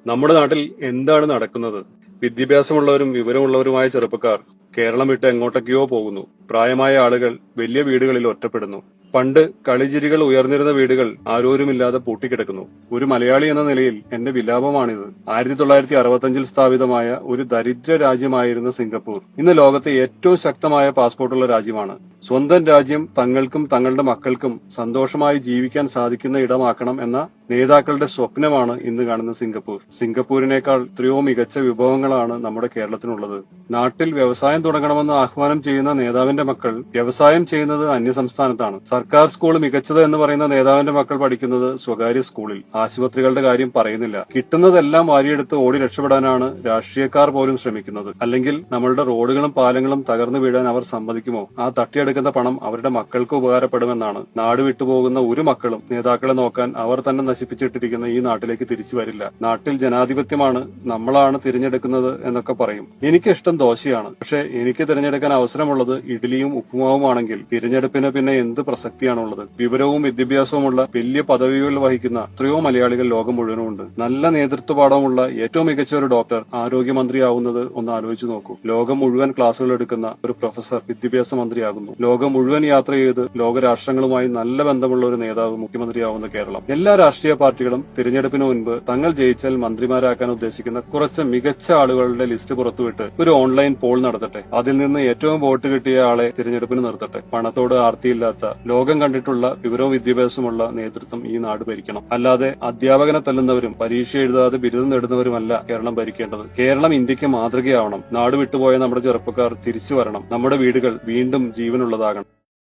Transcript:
നമ്മുടെ നാട്ടിൽ എന്താണ് നടക്കുന്നത്? വിദ്യാഭ്യാസമുള്ളവരും വിവരമുള്ളവരുമായ ചെറുപ്പക്കാർ കേരളം വിട്ട് എങ്ങോട്ടൊക്കെയോ പോകുന്നു. പ്രായമായ ആളുകൾ വലിയ വീടുകളിൽ ഒറ്റപ്പെടുന്നു. പണ്ട് കളിചിരികൾ ഉയർന്നിരുന്ന വീടുകൾ ആരോരുമില്ലാതെ പൂട്ടിക്കിടക്കുന്നു. ഒരു മലയാളി എന്ന നിലയിൽ എന്റെ വിലാപമാണിത്. 1965 സ്ഥാപിതമായ ഒരു ദരിദ്ര രാജ്യമായിരുന്ന സിംഗപ്പൂർ ഇന്ന് ലോകത്തെ ഏറ്റവും ശക്തമായ പാസ്പോർട്ടുള്ള രാജ്യമാണ്. സ്വന്തം രാജ്യം തങ്ങൾക്കും തങ്ങളുടെ മക്കൾക്കും സന്തോഷമായി ജീവിക്കാൻ സാധിക്കുന്ന ഇടമാക്കണം എന്ന നേതാക്കളുടെ സ്വപ്നമാണ് ഇന്ന് കാണുന്ന സിംഗപ്പൂർ. സിംഗപ്പൂരിനേക്കാൾ എത്രയോ മികച്ച വിഭവങ്ങളാണ് നമ്മുടെ കേരളത്തിനുള്ളത്. നാട്ടിൽ വ്യവസായം തുടങ്ങണമെന്ന് ആഹ്വാനം ചെയ്യുന്ന നേതാവിന്റെ മക്കൾ വ്യവസായം ചെയ്യുന്നത് അന്യസംസ്ഥാനത്താണ്. സർക്കാർ സ്കൂൾ മികച്ചത് എന്ന് പറയുന്ന നേതാവിന്റെ മക്കൾ പഠിക്കുന്നത് സ്വകാര്യ സ്കൂളിൽ. ആശുപത്രികളുടെ കാര്യം പറയുന്നില്ല. കിട്ടുന്നതെല്ലാം വാരിയെടുത്ത് ഓടി രക്ഷപ്പെടാനാണ് രാഷ്ട്രീയക്കാർ പോലും ശ്രമിക്കുന്നത്. അല്ലെങ്കിൽ നമ്മളുടെ റോഡുകളും പാലങ്ങളും തകർന്നു വീഴാൻ അവർ സമ്മതിക്കുമോ? ആ തട്ടിയെടുക്കുന്ന പണം അവരുടെ മക്കൾക്ക് ഉപകാരപ്പെടുമെന്നാണ്. നാട് വിട്ടുപോകുന്ന ഒരു മക്കളും നേതാക്കളെ നോക്കാൻ അവർ തന്നെ നശിപ്പിച്ചിട്ടിരിക്കുന്ന ഈ നാട്ടിലേക്ക് തിരിച്ചു വരില്ല. നാട്ടിൽ ജനാധിപത്യമാണ്, നമ്മളാണ് തിരഞ്ഞെടുക്കുന്നത് എന്നൊക്കെ പറയും. എനിക്കിഷ്ടം ദോശയാണ്. പക്ഷെ എനിക്ക് തിരഞ്ഞെടുക്കാൻ അവസരമുള്ളത് ഇഡ്ഡലിയും ഉപ്പുമാവുമാണെങ്കിൽ തിരഞ്ഞെടുപ്പിന് പിന്നെ എന്ത് പ്രസക്തിയാണുള്ളത്? വിവരവും വിദ്യാഭ്യാസവുമുള്ള വലിയ പദവികൾ വഹിക്കുന്ന എത്രയോ മലയാളികൾ ലോകം മുഴുവനുമുണ്ട്. നല്ല നേതൃത്വപാഠമുള്ള ഏറ്റവും മികച്ച ഒരു ഡോക്ടർ ആരോഗ്യമന്ത്രിയാവുന്നത് ഒന്ന് ആലോചിച്ചു നോക്കൂ. ലോകം മുഴുവൻ ക്ലാസുകൾ എടുക്കുന്ന ഒരു പ്രൊഫസർ വിദ്യാഭ്യാസ മന്ത്രിയാകുന്നു. ലോകം മുഴുവൻ യാത്ര ചെയ്ത് ലോകരാഷ്ട്രങ്ങളുമായി നല്ല ബന്ധമുള്ള ഒരു നേതാവ് മുഖ്യമന്ത്രിയാവുന്ന കേരളം. എല്ലാ രാഷ്ട്രീയ പാർട്ടികളും തിരഞ്ഞെടുപ്പിന് മുൻപ് തങ്ങൾ ജയിച്ചാൽ മന്ത്രിമാരാക്കാൻ ഉദ്ദേശിക്കുന്ന കുറച്ച് മികച്ച ആളുകളുടെ ലിസ്റ്റ് പുറത്തുവിട്ട് ഒരു ഓൺലൈൻ പോൾ നടത്തട്ടെ. അതിൽ നിന്ന് ഏറ്റവും വോട്ട് കിട്ടിയ ആളെ തിരഞ്ഞെടുപ്പിന് നിർത്തട്ടെ. പണത്തോട് ആർത്തിയില്ലാത്ത, ലോകം കണ്ടിട്ടുള്ള വിവരവും വിദ്യാഭ്യാസമുള്ള നേതൃത്വം ഈ നാട് ഭരിക്കണം. അല്ലാതെ അധ്യാപകനെ തല്ലുന്നവരും പരീക്ഷ എഴുതാതെ ബിരുദം നേടുന്നവരുമല്ല കേരളം ഭരിക്കേണ്ടത്. കേരളം ഇന്ത്യക്ക് മാതൃകയാവണം. നാട് വിട്ടുപോയ നമ്മുടെ ചെറുപ്പക്കാർ തിരിച്ചു വരണം. നമ്മുടെ വീടുകൾ വീണ്ടും ജീവനുള്ളതാകണം.